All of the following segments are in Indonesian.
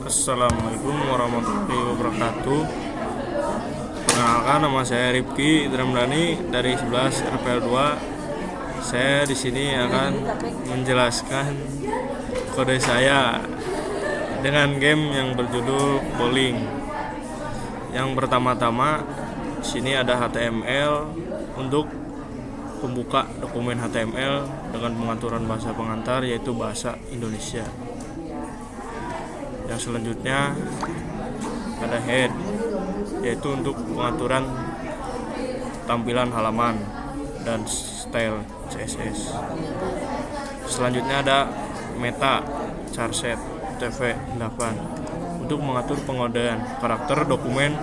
Assalamualaikum warahmatullahi wabarakatuh. Perkenalkan, nama saya Rifki Dramdani dari 11 RPL 2. Saya di sini akan menjelaskan kode saya dengan game yang berjudul bowling. Yang pertama-tama, di sini ada HTML untuk pembuka dokumen HTML dengan pengaturan bahasa pengantar, yaitu bahasa Indonesia. Yang selanjutnya ada head, yaitu untuk pengaturan tampilan halaman dan style CSS. Selanjutnya ada meta charset UTF-8 untuk mengatur pengodean karakter dokumen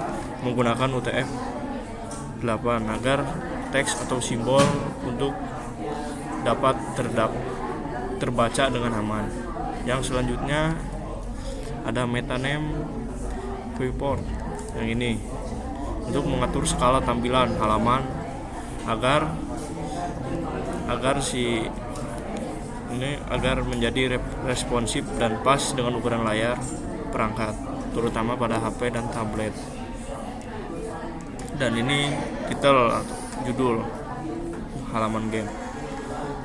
menggunakan UTF-8 agar teks atau simbol untuk dapat terbaca dengan aman. Yang selanjutnya ada meta name viewport yang ini untuk mengatur skala tampilan halaman agar menjadi responsif dan pas dengan ukuran layar perangkat, terutama pada HP dan tablet. Dan ini titel atau judul halaman game.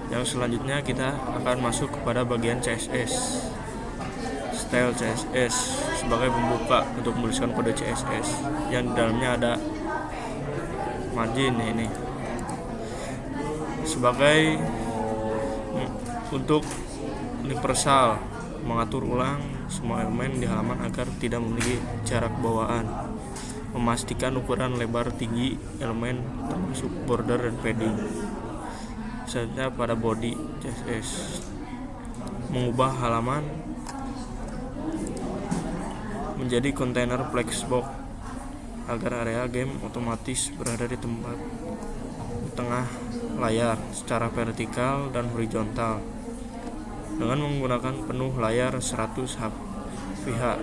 Yang selanjutnya kita akan masuk kepada bagian CSS, style CSS sebagai pembuka untuk menuliskan kode CSS yang di dalamnya ada margin ini sebagai untuk universal, mengatur ulang semua elemen di halaman agar tidak memiliki jarak bawaan, memastikan ukuran lebar tinggi elemen termasuk border dan padding. Selanjutnya pada body CSS, mengubah halaman menjadi kontainer flexbox agar area game otomatis berada di tengah layar secara vertikal dan horizontal dengan menggunakan penuh layar 100 pihak.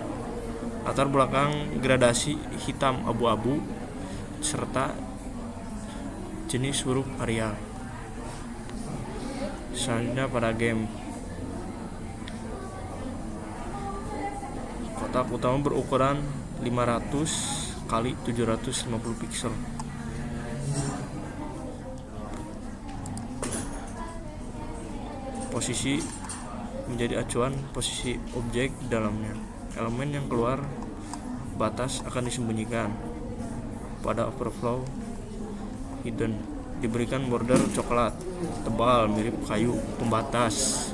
Latar belakang gradasi hitam abu-abu serta jenis huruf Arial. Selanjutnya pada game, kotak utama berukuran 500 x 750 pixel. Posisi menjadi acuan posisi objek di dalamnya. Elemen yang keluar batas akan disembunyikan. Pada overflow hidden diberikan border coklat tebal mirip kayu pembatas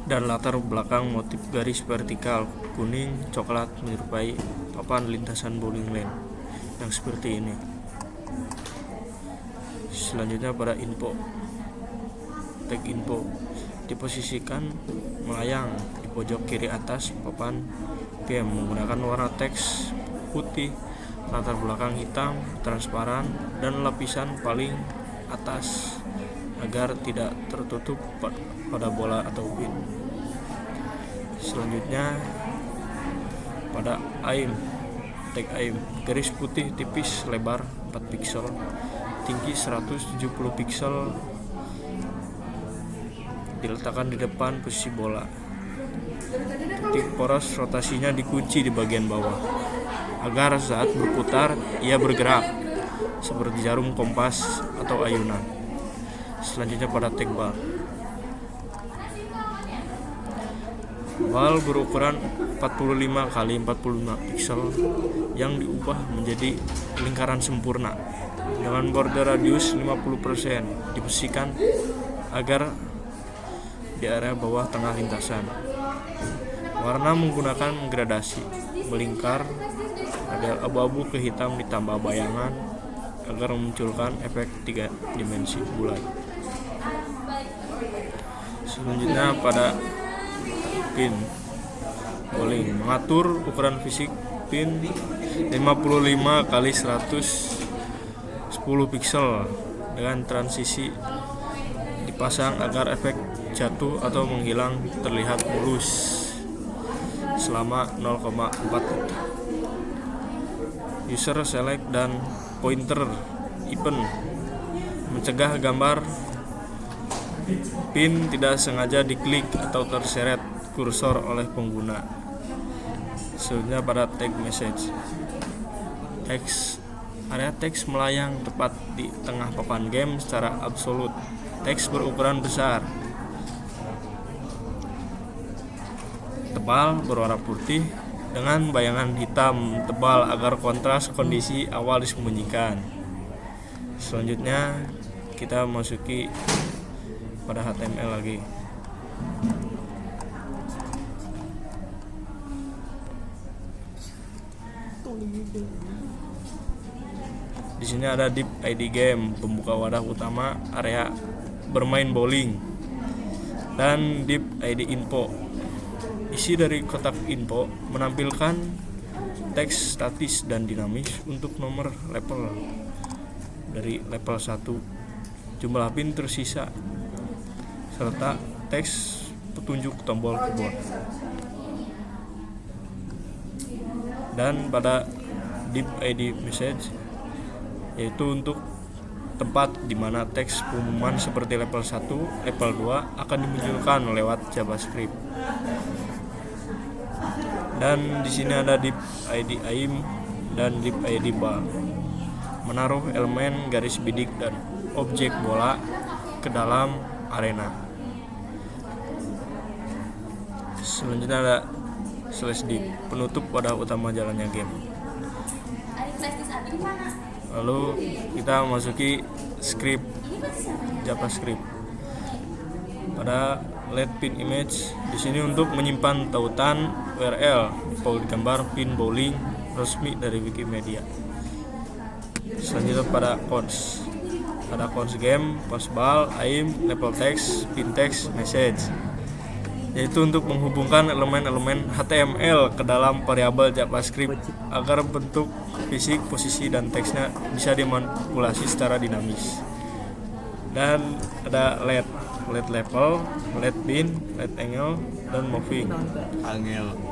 dan latar belakang motif garis vertikal kuning coklat menyerupai papan lintasan bowling lane yang seperti ini. Selanjutnya pada info, tag info diposisikan melayang di pojok kiri atas papan game menggunakan warna teks putih, latar belakang hitam transparan dan lapisan paling atas agar tidak tertutup pada bola atau pin. Selanjutnya pada aim, tag aim, garis putih tipis lebar 4 pixel, tinggi 170 pixel diletakkan di depan posisi bola. Titik poros rotasinya dikunci di bagian bawah agar saat berputar ia bergerak seperti jarum kompas atau ayunan. Selanjutnya pada tag bar, bal berukuran 45 x 45 pixel yang diubah menjadi lingkaran sempurna dengan border radius 50% dibersihkan agar di area bawah tengah lintasan. Warna menggunakan gradasi melingkar radial abu-abu ke hitam ditambah bayangan agar memunculkan efek 3 dimensi bulat. Selanjutnya pada pin bowling, mengatur ukuran fisik pin 55 x 110 pixel dengan transisi dipasang agar efek jatuh atau menghilang terlihat mulus selama 0,4 detik. User select dan pointer event mencegah gambar pin tidak sengaja diklik atau terseret kursor oleh pengguna. Selanjutnya pada tag message. Area teks melayang tepat di tengah papan game secara absolut. Teks berukuran besar, tebal, berwarna putih dengan bayangan hitam tebal agar kontras kondisi awal disembunyikan. Selanjutnya kita masuki pada HTML lagi. Di sini ada div ID game, pembuka wadah utama area bermain bowling, dan div ID info. Isi dari kotak info menampilkan teks statis dan dinamis untuk nomor level dari level 1, jumlah pin tersisa, serta teks petunjuk tombol keyboard. Dan pada div ID message, yaitu untuk tempat di mana teks pengumuman seperti level 1, level 2 akan dimunculkan lewat JavaScript. Dan di sini ada div ID aim dan div ID bar, menaruh elemen garis bidik dan objek bola ke dalam arena. Selanjutnya ada /div, penutup wadah utama jalannya game. Lalu kita masuki script JavaScript pada let pin image. Di sini untuk menyimpan tautan URL di gambar pin bowling resmi dari Wikimedia. Selanjutnya pada cons. Ada cons game, cons ball, aim, level text, pin text, message, yaitu untuk menghubungkan elemen-elemen HTML ke dalam variabel JavaScript agar bentuk fisik, posisi, dan teksnya bisa dimanipulasi secara dinamis. Dan ada let level, let pin, let angle, dan moving,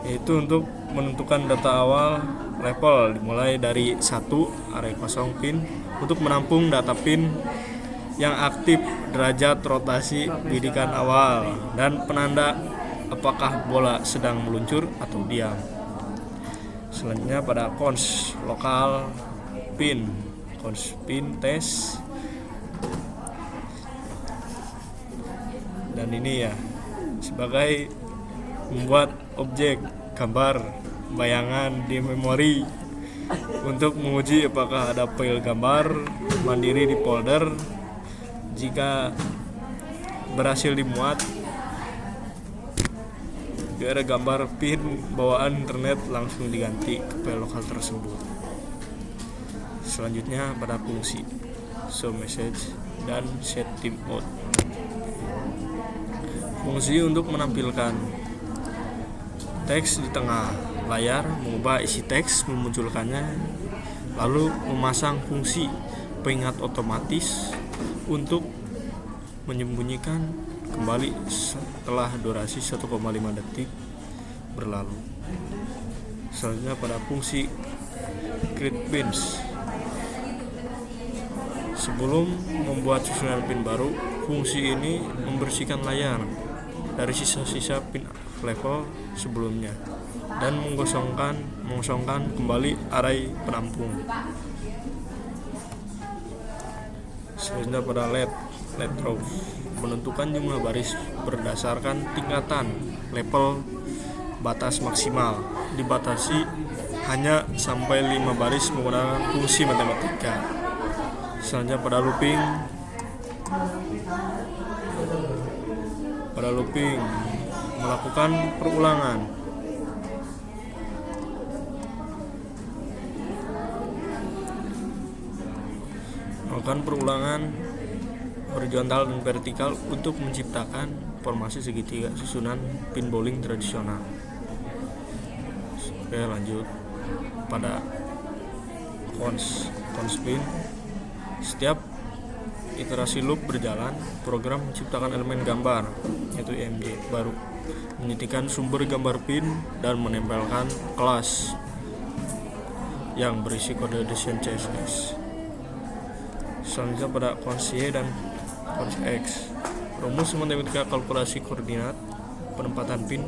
yaitu untuk menentukan data awal level dimulai dari 1 area kosong pin untuk menampung data pin yang aktif, derajat rotasi bidikan awal, dan penanda apakah bola sedang meluncur atau diam. Selanjutnya pada cons lokal pin, cons pin test. Dan ini ya sebagai membuat objek gambar bayangan di memori untuk menguji apakah ada file gambar mandiri di folder. Jika berhasil dimuat, ada gambar pin bawaan internet langsung diganti ke file lokal tersebut. Selanjutnya pada fungsi show message dan set timeout. Fungsi untuk menampilkan teks di tengah layar, mengubah isi teks, memunculkannya, lalu memasang fungsi pengingat otomatis untuk menyembunyikan kembali setelah durasi 1,5 detik berlalu. Selanjutnya pada fungsi create pins. Sebelum membuat susunan pin baru, fungsi ini membersihkan layar dari sisa-sisa pin level sebelumnya dan mengosongkan kembali array penampung. Selanjutnya pada let row, menentukan jumlah baris berdasarkan tingkatan level batas maksimal, dibatasi hanya sampai 5 baris menggunakan fungsi matematika. Selanjutnya pada looping melakukan perulangan. Horizontal dan vertikal untuk menciptakan formasi segitiga susunan pin bowling tradisional. Oke, lanjut pada cons pin. Setiap iterasi loop berjalan, program menciptakan elemen gambar, yaitu IMG baru, menyetikan sumber gambar pin, dan menempelkan kelas yang berisi kode desain CSS. Selanjutnya pada cons Y dan cons X, rumus matematika kalkulasi koordinat penempatan pin,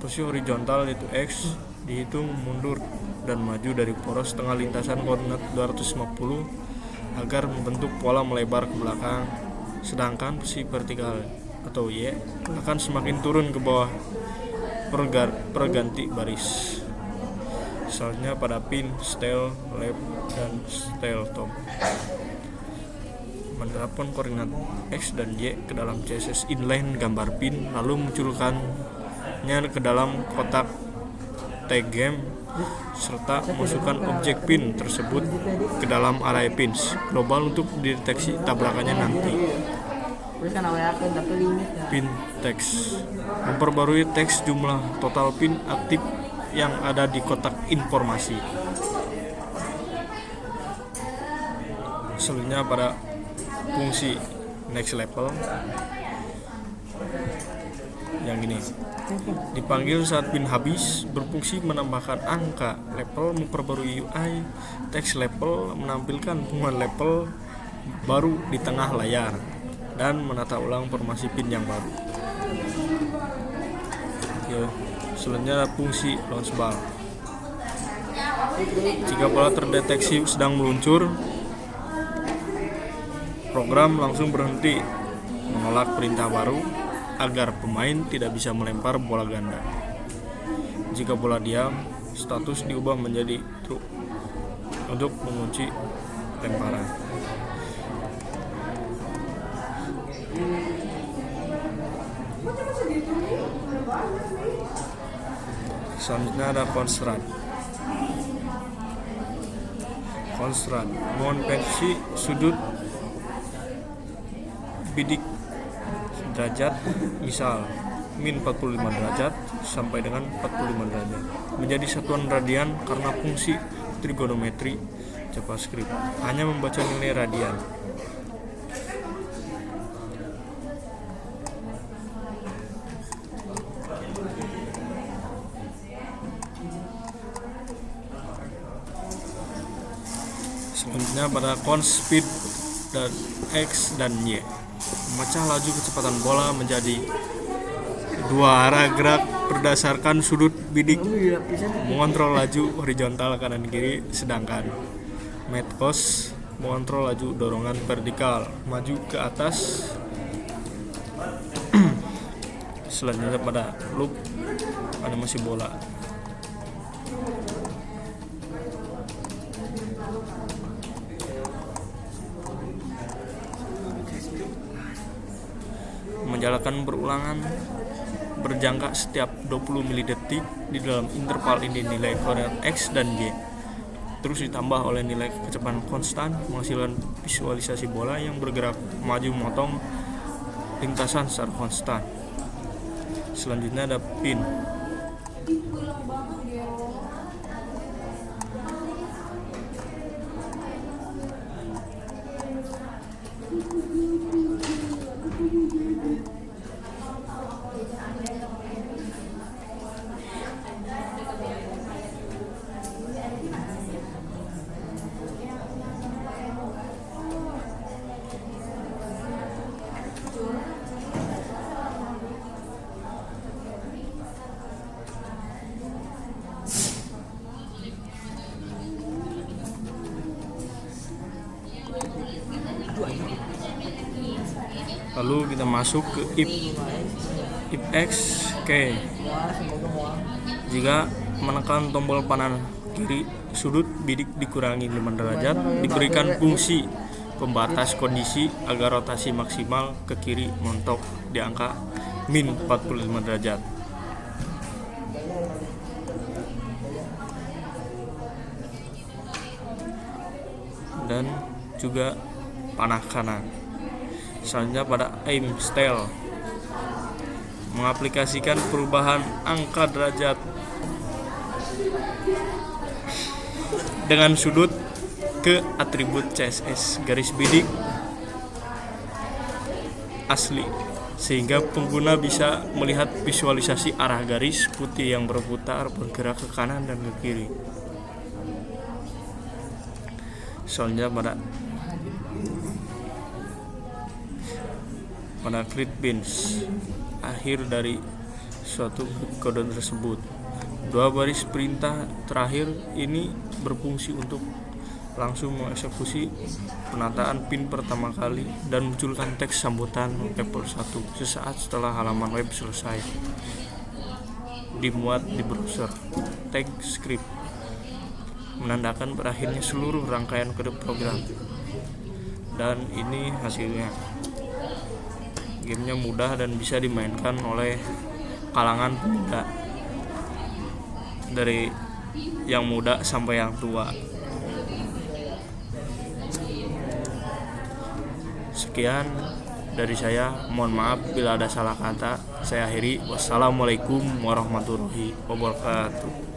posisi horizontal yaitu X, dihitung mundur dan maju dari poros tengah lintasan koordinat 250 agar membentuk pola melebar ke belakang, sedangkan posisi vertikal atau Y akan semakin turun ke bawah perganti baris. Selanjutnya pada pin, style, lap, dan style top. Menerapkan koordinat X dan Y ke dalam CSS inline gambar pin, lalu munculkannya ke dalam kotak tag game serta masukkan objek pin tersebut ke dalam array pins global untuk dideteksi tabrakannya nanti. Pin text memperbarui teks jumlah total pin aktif yang ada di kotak informasi. Selanjutnya pada fungsi next level yang ini dipanggil saat pin habis, berfungsi menambahkan angka level, memperbarui UI. Text level menampilkan pengumuman level baru di tengah layar dan menata ulang formasi pin yang baru. Selanjutnya fungsi launch bar. Jika bola terdeteksi sedang meluncur, program langsung berhenti menolak perintah baru agar pemain tidak bisa melempar bola ganda. Jika bola diam, status diubah menjadi true untuk mengunci lemparan. Selanjutnya ada constraint. Constraint mengonversi sudut bidik derajat, misal min 45 derajat sampai dengan 45 derajat, menjadi satuan radian karena fungsi trigonometri JavaScript hanya membaca nilai radian. Selanjutnya pada const speed dan X dan Y, memecah laju kecepatan bola menjadi dua arah gerak berdasarkan sudut bidik, mengontrol laju horizontal kanan kiri, sedangkan metcos mengontrol laju dorongan vertikal maju ke atas. Selanjutnya pada loop animasi bola. Menjalankan berulangan berjangka setiap 20 milidetik di dalam interval ini nilai koordinat X dan Y terus ditambah oleh nilai kecepatan konstan menghasilkan visualisasi bola yang bergerak maju memotong lintasan secara konstan. Selanjutnya ada pin. Lalu kita masuk ke if x k. Jika menekan tombol panah kiri, sudut bidik dikurangi 5 derajat, diberikan fungsi pembatas kondisi agar rotasi maksimal ke kiri mentok di angka min 45 derajat. Dan juga panah kanan. Selanjutnya pada aim style, mengaplikasikan perubahan angka derajat dengan sudut ke atribut CSS garis bidik asli, sehingga pengguna bisa melihat visualisasi arah garis putih yang berputar bergerak ke kanan dan ke kiri. Selanjutnya pada create pins, akhir dari suatu kode tersebut Dua baris perintah terakhir ini berfungsi untuk langsung mengeksekusi penataan PIN pertama kali dan munculkan teks sambutan level 1 sesaat setelah halaman web selesai dimuat di browser. Teks script menandakan berakhirnya seluruh rangkaian kode program. Dan ini hasilnya. Gamenya mudah dan bisa dimainkan oleh kalangan pemuda, dari yang muda sampai yang tua. Sekian dari saya, mohon maaf bila ada salah kata. Saya akhiri. Wassalamualaikum warahmatullahi wabarakatuh.